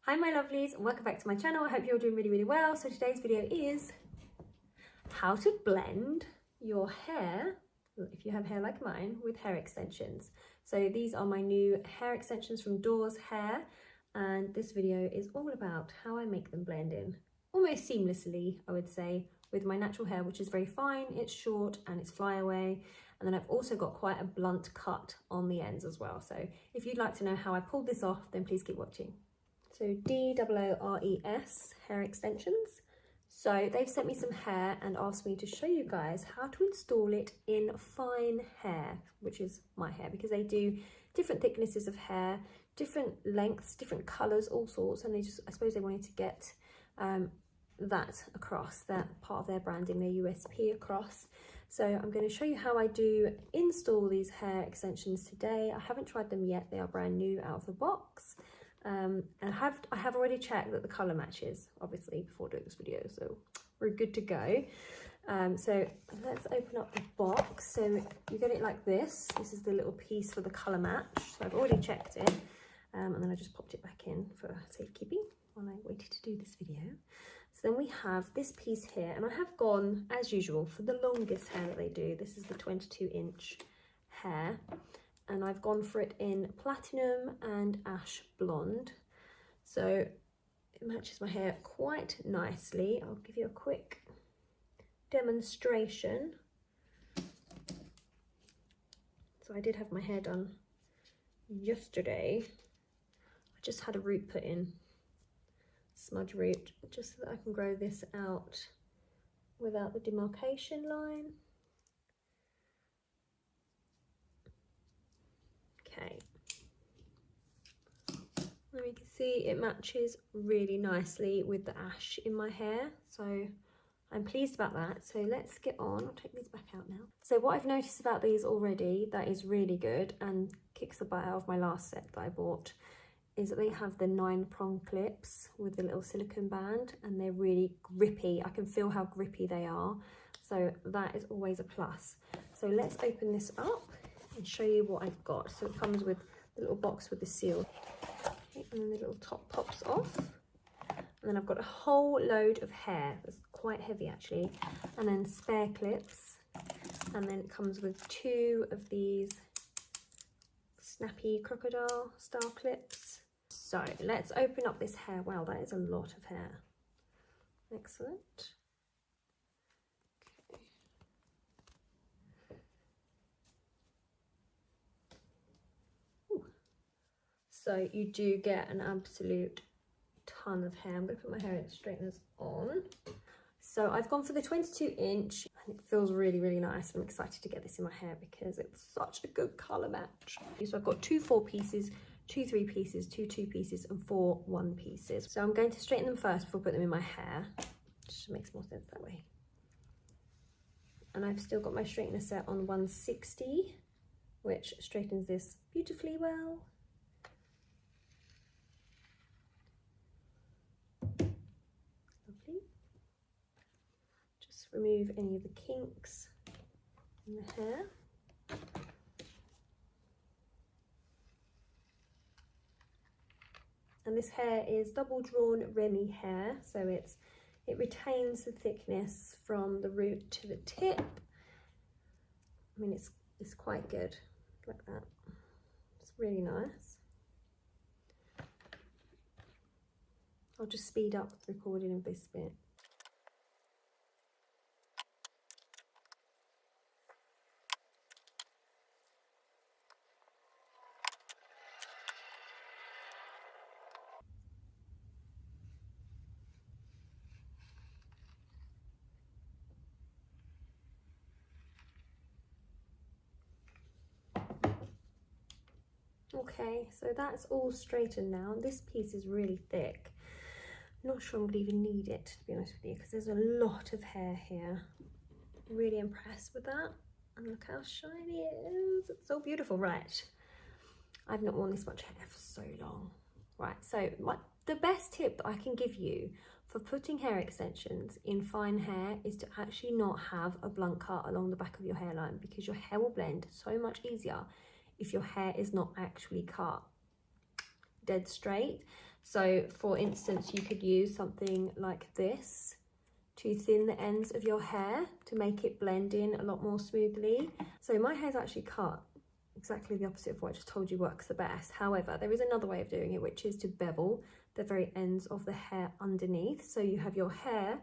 Hi my lovelies, and welcome back to my channel. I hope you're doing really well. So today's video is how to blend your hair, if you have hair like mine, with hair extensions. So these are my new hair extensions from DOORES Hair, and this video is all about how I make them blend in almost seamlessly, I would say, with my natural hair, which is very fine, it's short and it's flyaway. And then I've also got quite a blunt cut on the ends as well. So if you'd like to know how I pulled this off, then please keep watching. So DOORES hair extensions. So they've sent me some hair and asked me to show you guys how to install it in fine hair, which is my hair, because they do different thicknesses of hair, different lengths, different colours, all sorts. And I suppose they wanted to get that across, that part of their branding, their USP across. So I'm going to show you how I do install these hair extensions today. I haven't tried them yet. They are brand new out of the box. And I have already checked that the colour matches, obviously, before doing this video, so we're good to go. So let's open up the box. So you get it like this. This is the little piece for the colour match. So I've already checked it, and then I just popped it back in for safekeeping while I waited to do this video. So then we have this piece here, and I have gone, as usual, for the longest hair that they do. This is the 22-inch hair. And I've gone for it in platinum and ash blonde. So it matches my hair quite nicely. I'll give you a quick demonstration. So I did have my hair done yesterday. I just had a root put in, smudge root, just so that I can grow this out without the demarcation line. Okay, and you can see it matches really nicely with the ash in my hair, so I'm pleased about that. So let's get on. I'll take these back out now. So what I've noticed about these already that is really good and kicks the butt out of my last set that I bought is that they have the 9-prong clips with the little silicone band, and they're really grippy. I can feel how grippy they are, so that is always a plus. So let's open this up and show you what I've got. So it comes with the little box with the seal, okay, and then the little top pops off, and then I've got a whole load of hair that's quite heavy actually, and then spare clips, and then it comes with 2 of these snappy crocodile style clips. So let's open up this hair. Wow, that is a lot of hair. Excellent. So you do get an absolute ton of hair. I'm going to put my hair straighteners on. So I've gone for the 22-inch, and it feels really nice. I'm excited to get this in my hair because it's such a good colour match. So I've got 2 4-pieces, 2 3-pieces, 2 2-pieces, and 4 1-pieces. So I'm going to straighten them first before I put them in my hair. Just makes more sense that way. And I've still got my straightener set on 160, which straightens this beautifully well. Just remove any of the kinks in the hair. And this hair is double drawn Remy hair, so it retains the thickness from the root to the tip. I mean, it's quite good, like that. It's really nice. I'll just speed up the recording of this bit. Okay, so that's all straightened now. This piece is really thick. I'm not sure I'm gonna even need it, to be honest with you, because there's a lot of hair here. I'm really impressed with that. And look how shiny it is. It's so beautiful. Right, I've not worn this much hair for so long. Right, so the best tip that I can give you for putting hair extensions in fine hair is to actually not have a blunt cut along the back of your hairline, because your hair will blend so much easier if your hair is not actually cut dead straight. So for instance, you could use something like this to thin the ends of your hair to make it blend in a lot more smoothly. So my hair's actually cut exactly the opposite of what I just told you works the best. However, there is another way of doing it, which is to bevel the very ends of the hair underneath. So you have your hair,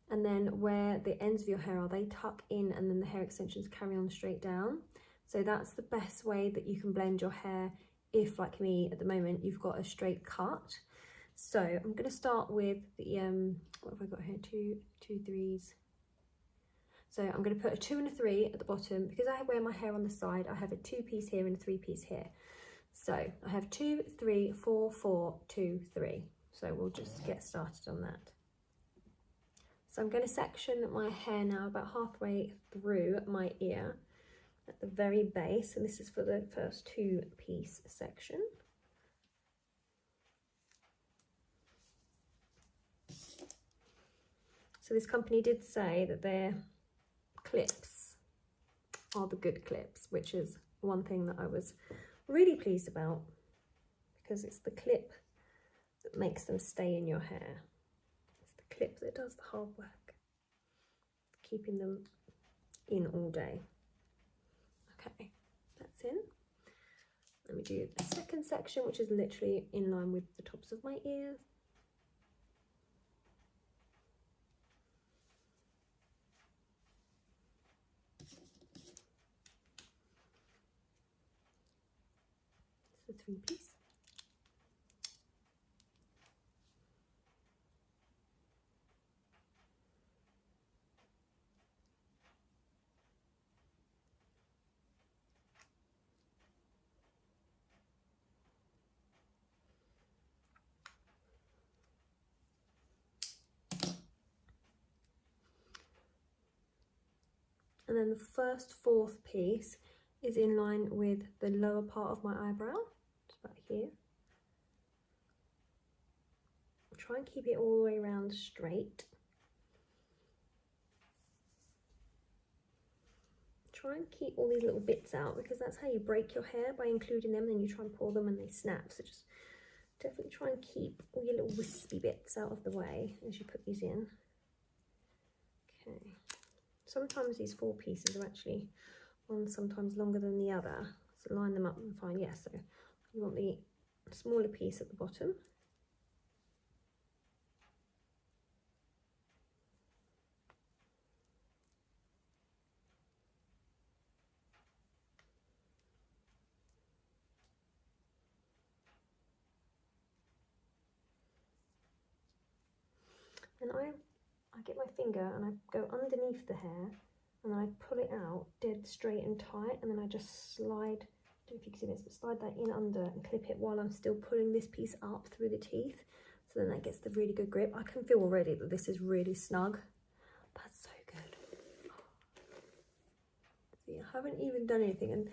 and then where the ends of your hair are, they tuck in, and then the hair extensions carry on straight down. So that's the best way that you can blend your hair if, like me at the moment, you've got a straight cut. So I'm going to start with the, what have I got here, two threes. So I'm going to put a 2 and a 3 at the bottom. Because I wear my hair on the side, I have a 2-piece here and a 3-piece here. So I have 2, 3, 4, 4, 2, 3. So we'll just get started on that. So I'm going to section my hair now about halfway through my ear at the very base, and this is for the first 2-piece section. So this company did say that their clips are the good clips, which is one thing that I was really pleased about, because it's the clip that makes them stay in your hair. It's the clip that does the hard work, keeping them in all day. Okay, that's in. Let me do a second section, which is literally in line with the tops of my ears. It's the 3-piece. And then the first 4th piece is in line with the lower part of my eyebrow, just about here. Try and keep it all the way around straight. Try and keep all these little bits out, because that's how you break your hair, by including them. Then you try and pull them and they snap. So just definitely try and keep all your little wispy bits out of the way as you put these in. Okay. Sometimes these 4 pieces are actually one sometimes longer than the other. So line them up and find, yeah, so you want the smaller piece at the bottom. And I get my finger and I go underneath the hair and I pull it out dead straight and tight, and then I just slide, I don't know if you can see this, but slide that in under and clip it while I'm still pulling this piece up through the teeth. So then that gets the really good grip. I can feel already that this is really snug. That's so good. See, I haven't even done anything, and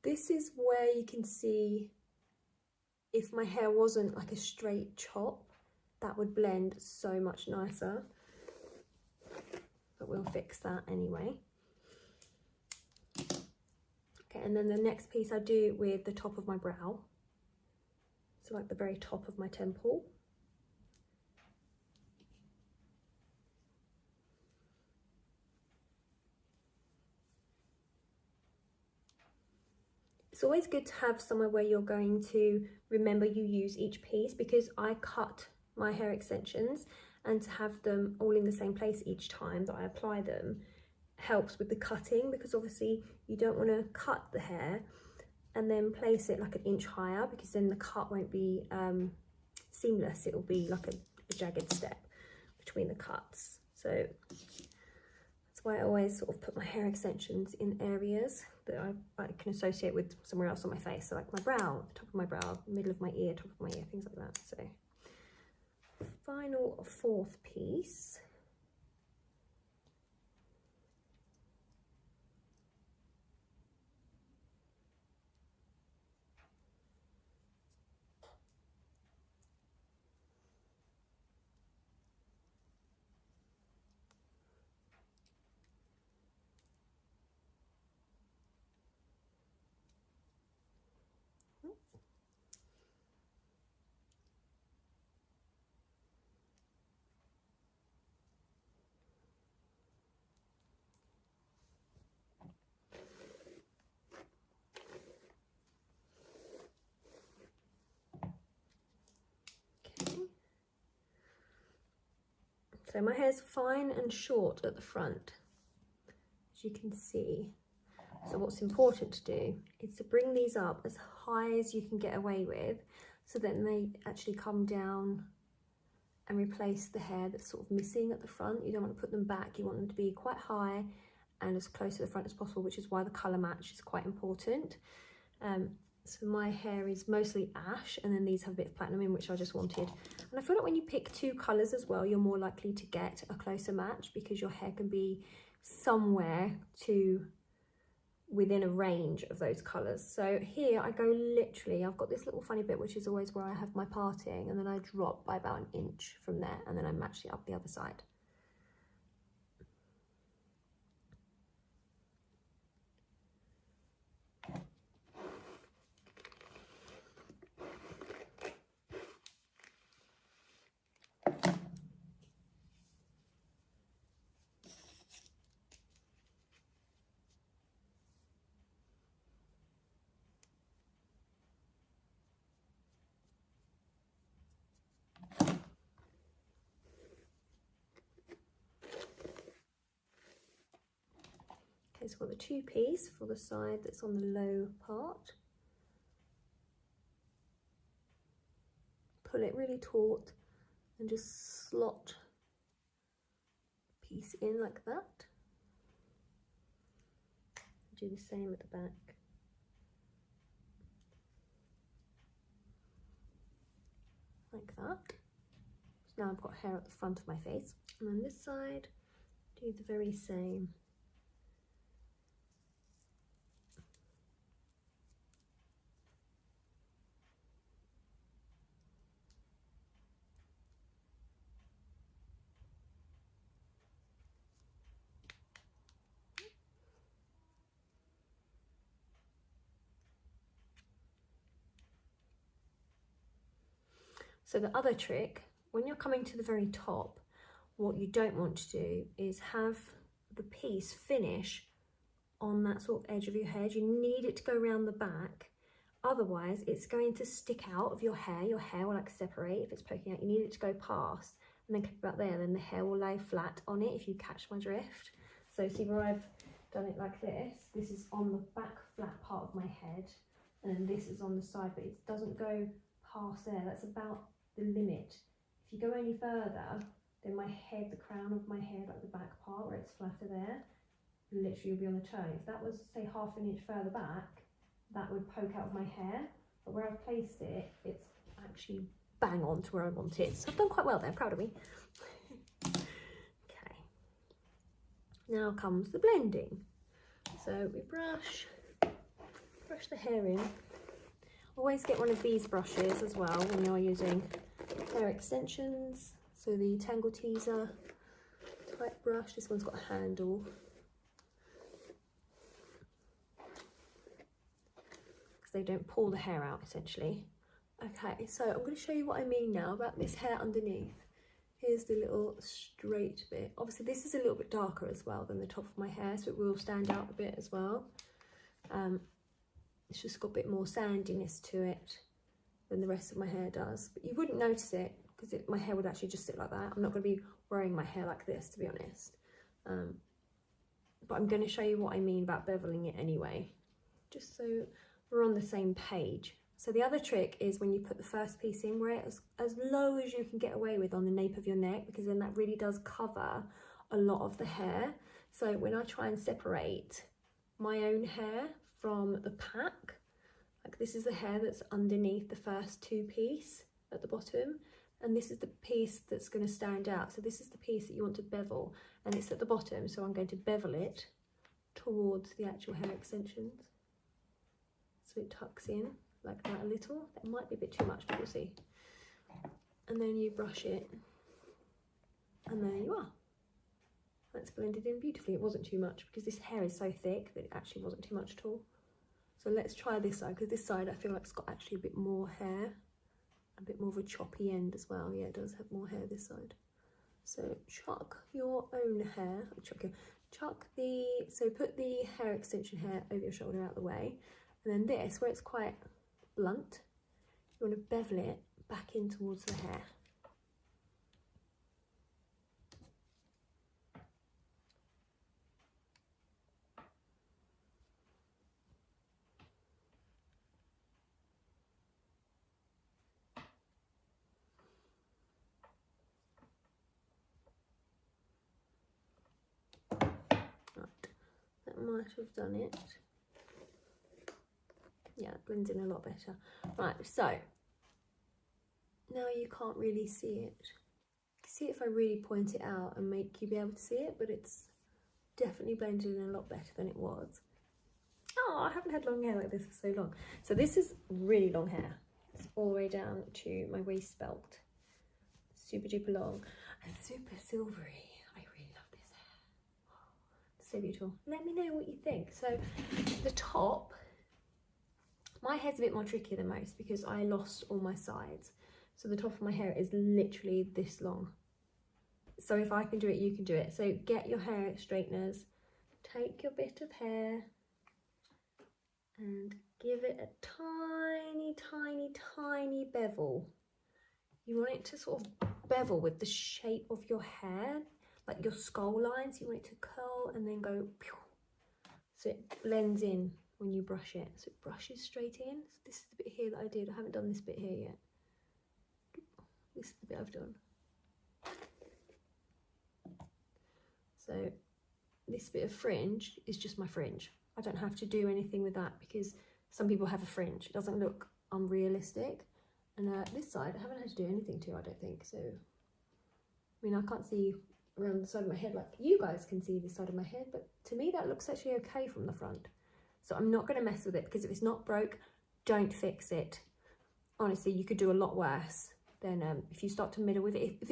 this is where you can see if my hair wasn't like a straight chop, that would blend so much nicer. But we'll fix that anyway. Okay, and then the next piece I do with the top of my brow. So like the very top of my temple. It's always good to have somewhere where you're going to remember you use each piece, because I cut my hair extensions, and to have them all in the same place each time that I apply them helps with the cutting, because obviously you don't want to cut the hair and then place it like an inch higher, because then the cut won't be seamless. It will be like a jagged step between the cuts. So that's why I always sort of put my hair extensions in areas that I can associate with somewhere else on my face. So like my brow, the top of my brow, middle of my ear, top of my ear, things like that. So final 4th piece. So my hair's fine and short at the front, as you can see. So what's important to do is to bring these up as high as you can get away with, so that they actually come down and replace the hair that's sort of missing at the front. You don't want to put them back, you want them to be quite high and as close to the front as possible, which is why the colour match is quite important. So my hair is mostly ash, and then these have a bit of platinum in, which I just wanted. And I feel like when you pick two colours as well, you're more likely to get a closer match, because your hair can be somewhere to within a range of those colours. So here I go literally, I've got this little funny bit, which is always where I have my parting, and then I drop by about an inch from there, and then I match it up the other side. Okay, so I've got the two-piece for the side that's on the low part. Pull it really taut and just slot the piece in like that. Do the same at the back. Like that. So now I've got hair at the front of my face. And on this side, do the very same. So the other trick, when you're coming to the very top, what you don't want to do is have the piece finish on that sort of edge of your head. You need it to go around the back. Otherwise, it's going to stick out of your hair. Your hair will like separate if it's poking out. You need it to go past and then clip about there. Then the hair will lay flat on it, if you catch my drift. So see where I've done it like this? This is on the back flat part of my head, and then this is on the side, but it doesn't go past there. That's about the limit. If you go any further, then my head, the crown of my head, like the back part where it's flatter there, literally will be on the turn. If that was, say, half an inch further back, that would poke out of my hair. But where I've placed it, it's actually bang on to where I want it. So I've done quite well there, proud of me. Okay. Now comes the blending. So we brush the hair in. Always get one of these brushes as well when you're using hair extensions. So the Tangle Teaser type brush, this one's got a handle. Because they don't pull the hair out essentially. Okay, so I'm going to show you what I mean now about this hair underneath. Here's the little straight bit. Obviously this is a little bit darker as well than the top of my hair, so it will stand out a bit as well. It's just got a bit more sandiness to it than the rest of my hair does. But you wouldn't notice it, because my hair would actually just sit like that. I'm not going to be wearing my hair like this, to be honest. But I'm going to show you what I mean about beveling it anyway, just so we're on the same page. So the other trick is when you put the first piece in, wear it as low as you can get away with on the nape of your neck, because then that really does cover a lot of the hair. So when I try and separate my own hair from the pack, like this is the hair that's underneath the first two piece at the bottom, and this is the piece that's going to stand out. So this is the piece that you want to bevel, and it's at the bottom, so I'm going to bevel it towards the actual hair extensions, so it tucks in like that a little. That might be a bit too much, but we'll see. And then you brush it, and there you are. That's blended in beautifully. It wasn't too much because this hair is so thick that it actually wasn't too much at all. So let's try this side, because this side I feel like it's got actually a bit more hair, a bit more of a choppy end as well. Yeah, it does have more hair this side. So chuck your own hair, so put the hair extension hair over your shoulder out of the way, and then this, where it's quite blunt, you want to bevel it back in towards the hair. might have done it. Yeah, it blends in a lot better. Right, so now you can't really see it. You can see it if I really point it out and make you be able to see it, but it's definitely blended in a lot better than it was. Oh, I haven't had long hair like this for so long. So this is really long hair. It's all the way down to my waist belt. Super duper long and super silvery. I really love this hair. So beautiful. Let me know what you think. So the top, my hair's a bit more trickier than most because I lost all my sides. So the top of my hair is literally this long. So if I can do it, you can do it. So get your hair straighteners, take your bit of hair and give it a tiny, tiny, tiny bevel. You want it to sort of bevel with the shape of your hair, like your skull lines. You want it to curl and then go pew, so it blends in when you brush it. So it brushes straight in. So this is the bit here that I did. I haven't done this bit here yet. This is the bit I've done. So this bit of fringe is just my fringe. I don't have to do anything with that because some people have a fringe. It doesn't look unrealistic. And this side, I haven't had to do anything to, I don't think. So, I mean, I can't see around the side of my head like you guys can see this side of my head, but to me that looks actually okay from the front. So I'm not going to mess with it because if it's not broke, don't fix it. Honestly, you could do a lot worse than if you start to middle with it. If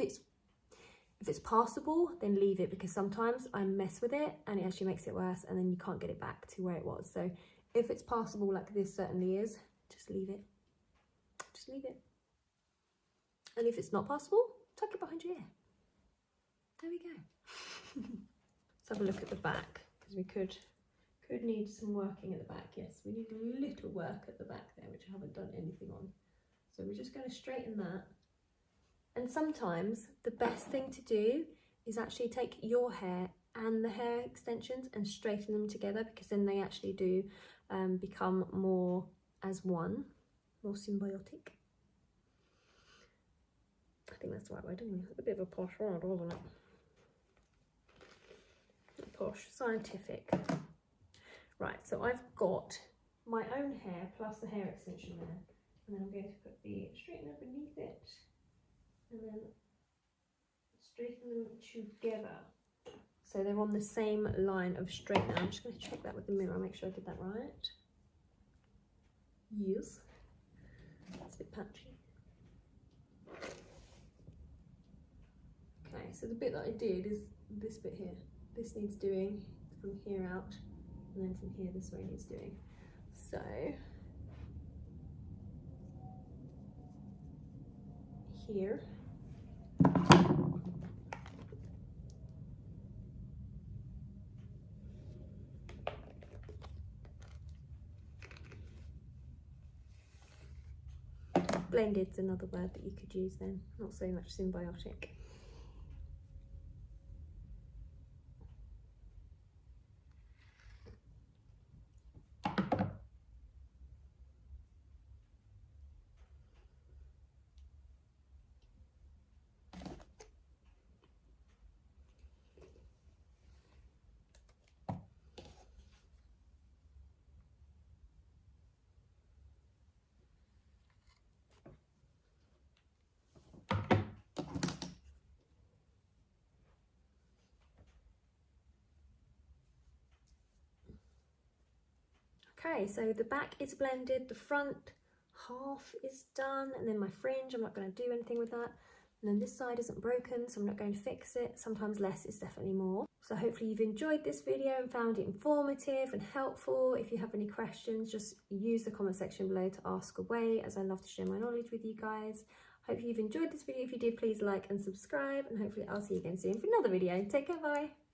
it's passable, then leave it, because sometimes I mess with it and it actually makes it worse and then you can't get it back to where it was. So if it's passable, like this certainly is, just leave it. Just leave it. And if it's not possible, tuck it behind your ear. There we go. Let's have a look at the back, because we could need some working at the back. Yes, we need a little work at the back there, which I haven't done anything on. So we're just going to straighten that. And sometimes the best thing to do is actually take your hair and the hair extensions and straighten them together, because then they actually do become more as one, more symbiotic. I think that's the right word, isn't it? A bit of a posh word, wasn't it? Posh, scientific. Right, so I've got my own hair plus the hair extension there, and then I'm going to put the straightener beneath it and then straighten them together so they're on the same line of straightener. I'm just going to check that with the mirror, make sure I did that right. Yes, that's a bit patchy. Okay, so the bit that I did is this bit here. This needs doing from here out, and then from here this way needs doing. So here, blended's another word that you could use then, not so much symbiotic. Okay, so the back is blended, the front half is done, and then my fringe, I'm not going to do anything with that. And then this side isn't broken, so I'm not going to fix it. Sometimes less is definitely more. So hopefully you've enjoyed this video and found it informative and helpful. If you have any questions, just use the comment section below to ask away, as I love to share my knowledge with you guys. Hope you've enjoyed this video. If you did, please like and subscribe, and hopefully I'll see you again soon for another video. Take care, bye.